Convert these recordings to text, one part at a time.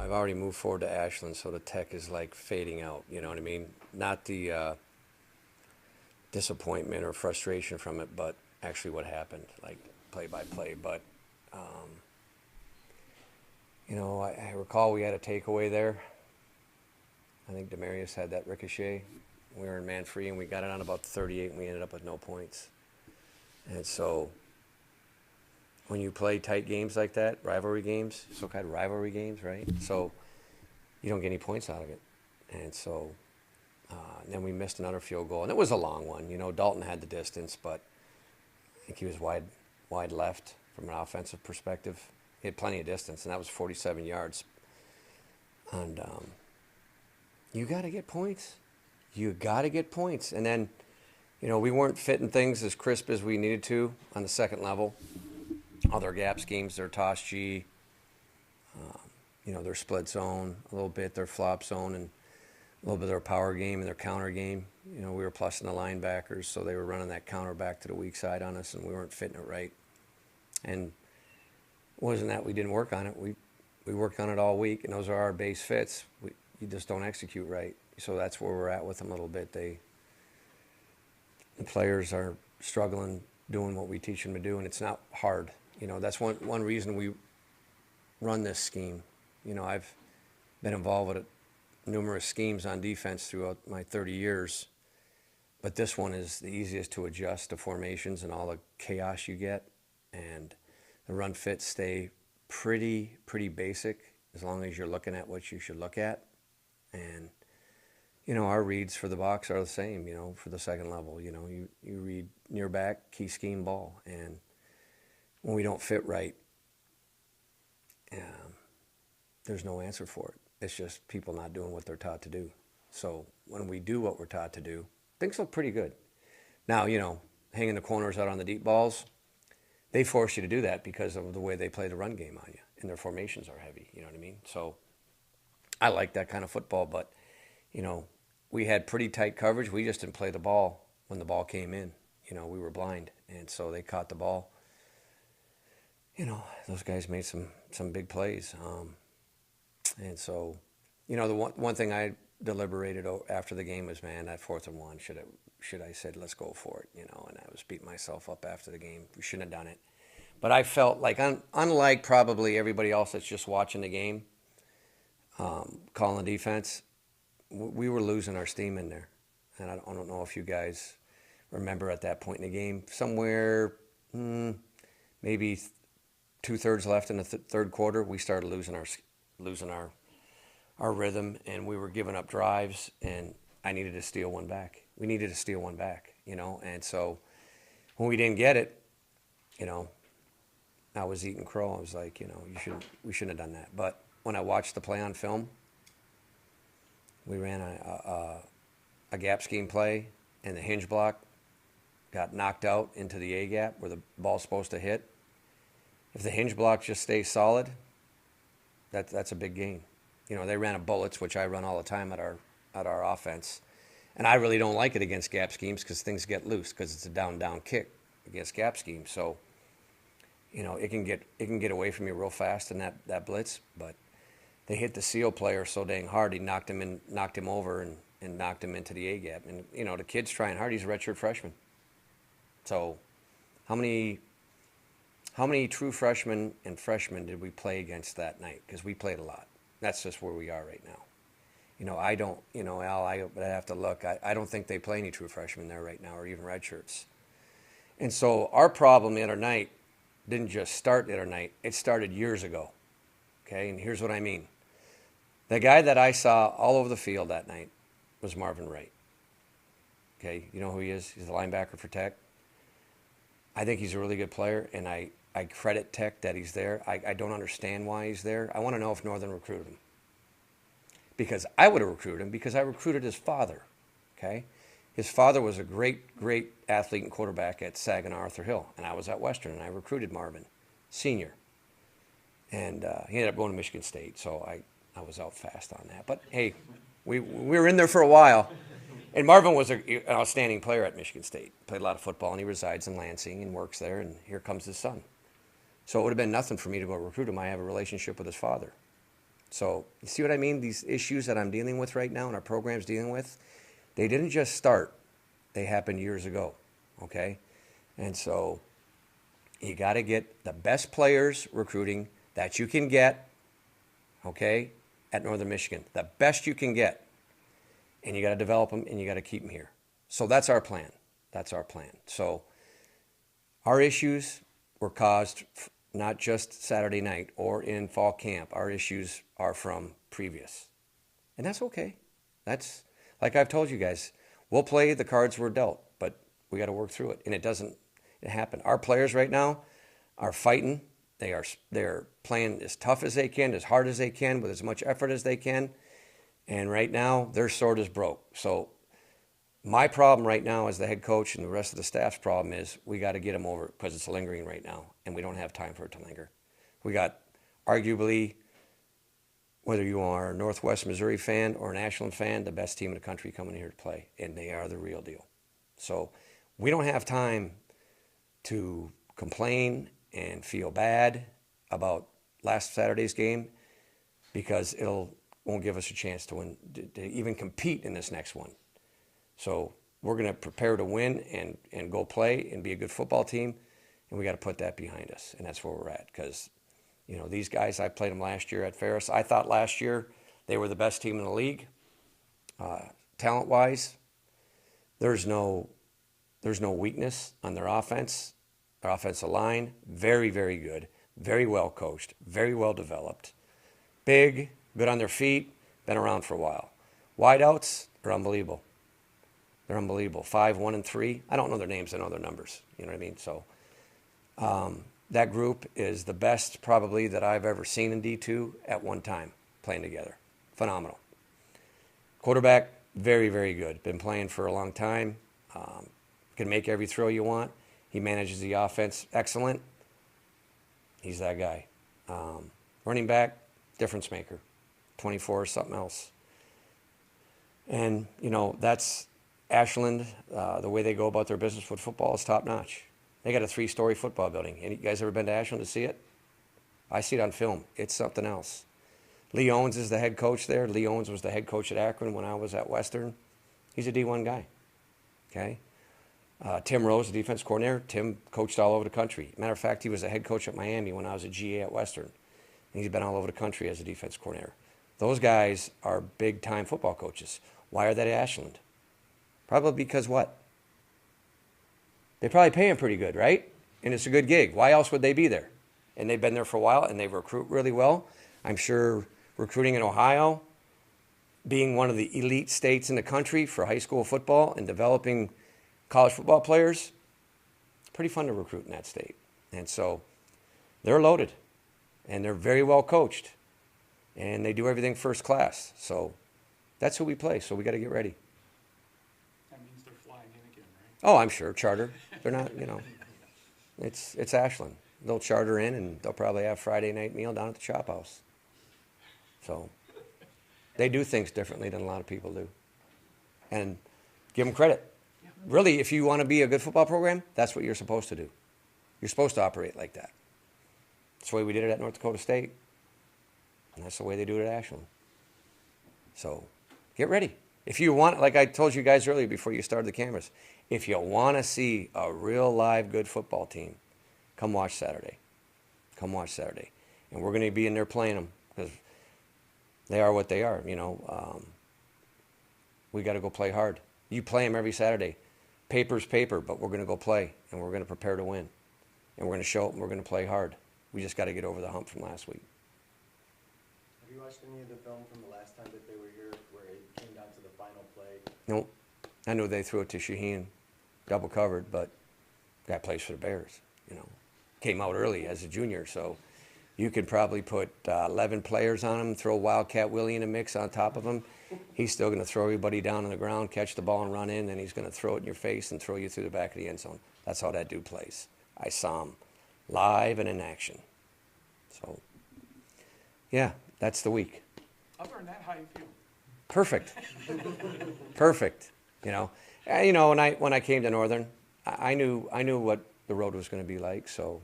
I've already moved forward to Ashland, so the tech is like fading out. You know what I mean? Not the disappointment or frustration from it, but actually what happened, like play by play. But I recall we had a takeaway there. I think Demarius had that ricochet. We were in man free, and we got it on about 38, and we ended up with no points. And so when you play tight games like that, rivalry games, so-called rivalry games, right? So you don't get any points out of it. And so then we missed another field goal, and it was a long one. Dalton had the distance, but I think he was wide left from an offensive perspective. He had plenty of distance, and that was 47 yards. And you got to get points. You got to get points. And then, we weren't fitting things as crisp as we needed to on the second level. All their gap schemes, their toss G, their split zone a little bit, their flop zone, and a little bit of their power game and their counter game. We were plussing the linebackers, so they were running that counter back to the weak side on us, and we weren't fitting it right. And it wasn't that we didn't work on it. We worked on it all week, and those are our base fits. You just don't execute right. So that's where we're at with them a little bit. The players are struggling doing what we teach them to do, and it's not hard. That's one reason we run this scheme. I've been involved with numerous schemes on defense throughout my 30 years, but this one is the easiest to adjust to formations and all the chaos you get, and the run fits stay pretty basic as long as you're looking at what you should look at. And our reads for the box are the same, for the second level. You read near back, key scheme, ball. And when we don't fit right, there's no answer for it. It's just people not doing what they're taught to do. So when we do what we're taught to do, things look pretty good. Now, hanging the corners out on the deep balls, they force you to do that because of the way they play the run game on you. And their formations are heavy, you know what I mean? So I like that kind of football, but, we had pretty tight coverage. We just didn't play the ball when the ball came in. We were blind, and so they caught the ball. Those guys made some big plays. And so, the one thing I deliberated after the game was, man, that 4th and 1, should I said, let's go for it, and I was beating myself up after the game. We shouldn't have done it. But I felt like, unlike probably everybody else that's just watching the game, calling the defense, we were losing our steam in there. And I don't know if you guys remember at that point in the game, somewhere maybe 2/3 left in the third quarter, we started losing our rhythm, and we were giving up drives, and I needed to steal one back. We needed to steal one back, and so when we didn't get it, I was eating crow. I was like, we shouldn't have done that. But when I watched the play on film, we ran a gap scheme play, and the hinge block got knocked out into the A gap where the ball's supposed to hit. If the hinge block just stays solid, that's a big gain. They ran a bullets, which I run all the time at our offense, and I really don't like it against gap schemes because things get loose because it's a down kick against gap schemes. So, it can get away from you real fast in that blitz, but they hit the seal player so dang hard he knocked him over and knocked him into the A gap. And the kid's trying hard. He's a redshirt freshman. So how many true freshmen and freshmen did we play against that night? Because we played a lot. That's just where we are right now. I don't, Al, I have to look. I don't think they play any true freshmen there right now, or even redshirts. And so our problem the other night didn't just start the other night. It started years ago. Okay, and here's what I mean. The guy that I saw all over the field that night was Marvin Wright. Okay, you know who he is? He's the linebacker for Tech. I think he's a really good player, and I credit Tech that he's there. I don't understand why he's there. I want to know if Northern recruited him. Because I would have recruited him because I recruited his father. Okay? His father was a great athlete and quarterback at Saginaw Arthur Hill, and I was at Western, and I recruited Marvin, senior. And he ended up going to Michigan State, so I was out fast on that. But, hey, we were in there for a while. And Marvin was an outstanding player at Michigan State. Played a lot of football, and he resides in Lansing and works there, and here comes his son. So it would have been nothing for me to go recruit him. I have a relationship with his father. So you see what I mean? These issues that I'm dealing with right now and our program's dealing with, they didn't just start. They happened years ago, okay? And so you got to get the best players recruiting that you can get, okay, at Northern Michigan. The best you can get. And you got to develop them and you got to keep them here. So that's our plan. That's our plan. So our issues were caused not just Saturday night or in fall camp. Our issues are from previous. And that's okay. That's, like I've told you guys, we'll play the cards we're dealt, but we got to work through it. And it happened. Our players right now are fighting. They're playing as tough as they can, as hard as they can, with as much effort as they can. And right now, their sword is broke. So my problem right now as the head coach and the rest of the staff's problem is we got to get them over because it's lingering right now, and we don't have time for it to linger. We got arguably, whether you are a Northwest Missouri fan or an Ashland fan, the best team in the country coming here to play, and they are the real deal. So we don't have time to complain and feel bad about last Saturday's game because won't give us a chance to win, to even compete in this next one. So we're going to prepare to win and go play and be a good football team, and we got to put that behind us, and that's where we're at. Because, these guys, I played them last year at Ferris. I thought last year they were the best team in the league, talent-wise. There's no weakness on their offense. Their offensive line, very, very good, very well coached, very well developed, big, good on their feet, been around for a while. Wideouts are unbelievable. They're unbelievable. 5, 1, and 3. I don't know their names. I know their numbers. You know what I mean? So that group is the best probably that I've ever seen in D2 at one time playing together. Phenomenal. Quarterback, very, very good. Been playing for a long time. Can make every throw you want. He manages the offense excellent. He's that guy. Running back, difference maker. 24 or something else. And, that's Ashland. The way they go about their business with football is top notch. They got a 3-story football building. Any guys ever been to Ashland to see it? I see it on film. It's something else. Lee Owens is the head coach there. Lee Owens was the head coach at Akron when I was at Western. He's a D1 guy. Okay? Tim Rose, the defense coordinator. Tim coached all over the country. Matter of fact, he was the head coach at Miami when I was a GA at Western. And he's been all over the country as a defense coordinator. Those guys are big-time football coaches. Why are they at Ashland? Probably because what? They probably pay them pretty good, right? And it's a good gig. Why else would they be there? And they've been there for a while, and they recruit really well. I'm sure recruiting in Ohio, being one of the elite states in the country for high school football and developing college football players, pretty fun to recruit in that state. And so they're loaded, and they're very well coached, and they do everything first class. So that's who we play, so we got to get ready. That means they're flying in again, right? Oh, I'm sure, charter. They're not, it's Ashland. They'll charter in, and they'll probably have Friday night meal down at the Chop House. So they do things differently than a lot of people do. And give them credit. Really, if you want to be a good football program, that's what you're supposed to do. You're supposed to operate like that. That's the way we did it at North Dakota State. And that's the way they do it at Ashland. So get ready. If you want, like I told you guys earlier before you started the cameras, if you want to see a real live good football team, come watch Saturday. Come watch Saturday. And we're going to be in there playing them because they are what they are. We got to go play hard. You play them every Saturday. Paper's paper, but we're going to go play, and we're going to prepare to win. And we're going to show it, and we're going to play hard. We just got to get over the hump from last week. Have you watched any of the film from the last time that they were here where it came down to the final play? Nope. I knew they threw it to Shaheen, double covered, but guy plays for the Bears, Came out early as a junior, so you could probably put 11 players on him, throw Wildcat Willie in a mix on top of him. He's still going to throw everybody down on the ground, catch the ball and run in, and he's going to throw it in your face and throw you through the back of the end zone. That's how that dude plays. I saw him live and in action. So, yeah, that's the week. Other than that, how you feel? Perfect. Perfect. When I came to Northern, I knew what the road was going to be like. So,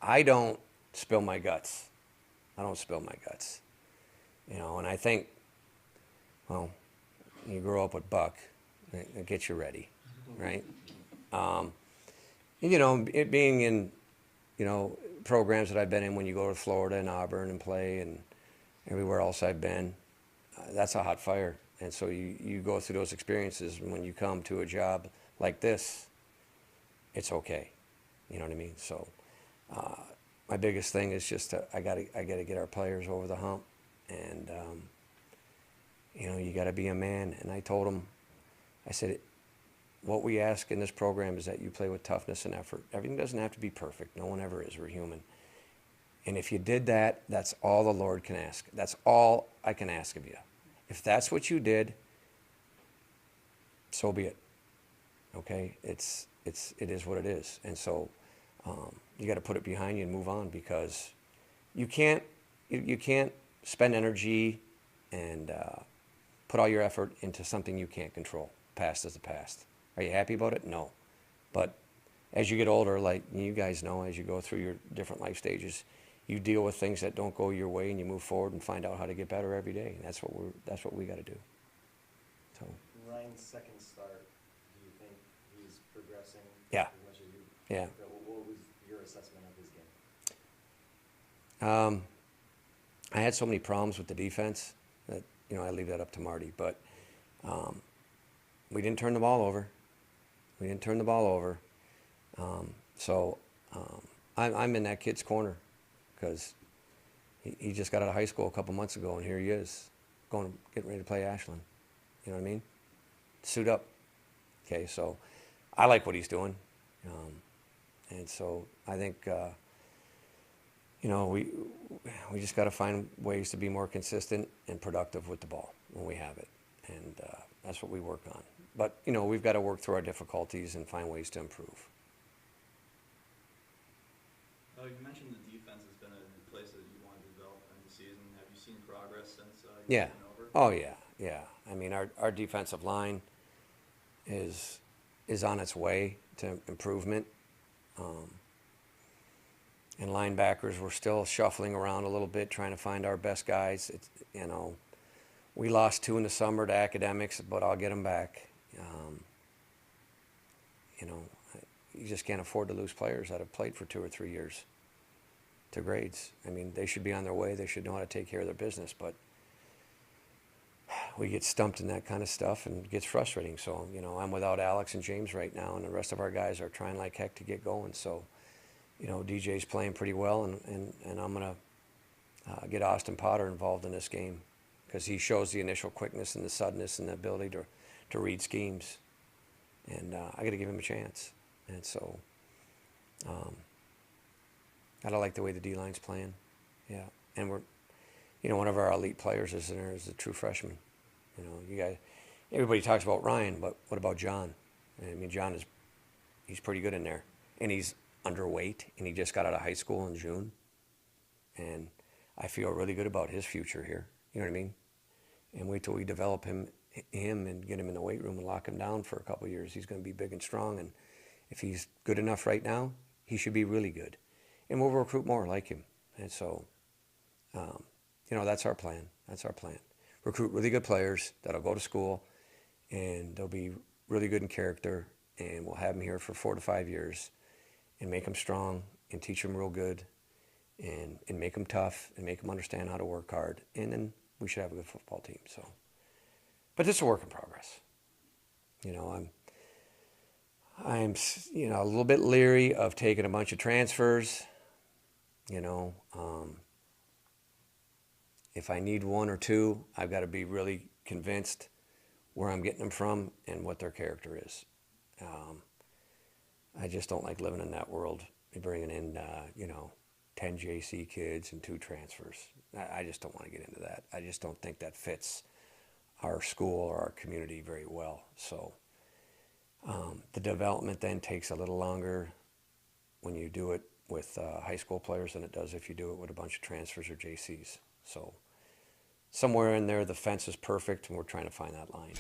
I don't spill my guts. I don't spill my guts. You know, and I think, well, you grow up with Buck, it gets you ready, right? And, you know, it being in, you know, programs that I've been in when you go to Florida and Auburn and play and everywhere else I've been, that's a hot fire. And so you go through those experiences, and when you come to a job like this, it's okay. You know what I mean? So my biggest thing is just I gotta get our players over the hump, and you know, you gotta be a man. And I told them, I said, what we ask in this program is that you play with toughness and effort. Everything doesn't have to be perfect. No one ever is. We're human. And if you did that, that's all the Lord can ask. That's all I can ask of you. If that's what you did, so be it. Okay? It is what it is. And so you got to put it behind you and move on, because you can't spend energy and put all your effort into something you can't control. Past is the past. Are you happy about it? No. But as you get older, like you guys know, as you go through your different life stages, you deal with things that don't go your way, and you move forward and find out how to get better every day. And that's what we got to do. So Ryan's second start, do you think he's progressing? Yeah. As much as you? Yeah. What was your assessment of his game? I had so many problems with the defense that, you know, I leave that up to Marty. But we didn't turn the ball over. So I'm in that kid's corner, because he just got out of high school a couple months ago, and here he is, getting ready to play Ashland. You know what I mean? Suit up. Okay, so I like what he's doing. And so I think, you know, we just got to find ways to be more consistent and productive with the ball when we have it. And that's what we work on. But, you know, we've got to work through our difficulties and find ways to improve. You mentioned the defense has been a place that you want to develop in the season. Have you seen progress since you've Yeah. been over? Oh, yeah. I mean, our defensive line is on its way to improvement. And linebackers, we're still shuffling around a little bit, trying to find our best guys. It's, you know, we lost 2 in the summer to academics, but I'll get them back. You know, you just can't afford to lose players that have played for 2 or 3 years to grades. I mean, they should be on their way. They should know how to take care of their business, but we get stumped in that kind of stuff, and it gets frustrating. So, you know, I'm without Alex and James right now, and the rest of our guys are trying like heck to get going. So, you know, DJ's playing pretty well, and I'm going to get Austin Potter involved in this game, because he shows the initial quickness and the suddenness and the ability to read schemes. And I got to give him a chance. And so I don't like the way the D-line's playing. Yeah. And we're, you know, one of our elite players is a true freshman. You know, you guys, everybody talks about Ryan, but what about John? I mean, he's pretty good in there. And he's underweight, and he just got out of high school in June. And I feel really good about his future here. You know what I mean? And wait till we develop him and get him in the weight room and lock him down for a couple of years. He's going to be big and strong. And if he's good enough right now, he should be really good. And we'll recruit more like him. And so, you know, that's our plan. Recruit really good players that'll go to school, and they'll be really good in character, and we'll have them here for 4 to 5 years, and make them strong, and teach them real good, and make them tough, and make them understand how to work hard. And then we should have a good football team. So, but it's a work in progress. You know, I'm you know, a little bit leery of taking a bunch of transfers. You know, if I need 1 or 2, I've got to be really convinced where I'm getting them from and what their character is. I just don't like living in that world, bringing in, you know, 10 JC kids and 2 transfers. I just don't want to get into that. I just don't think that fits our school or our community very well. So the development then takes a little longer when you do it with high school players than it does if you do it with a bunch of transfers or JCs. So somewhere in there, the fence is perfect, and we're trying to find that line.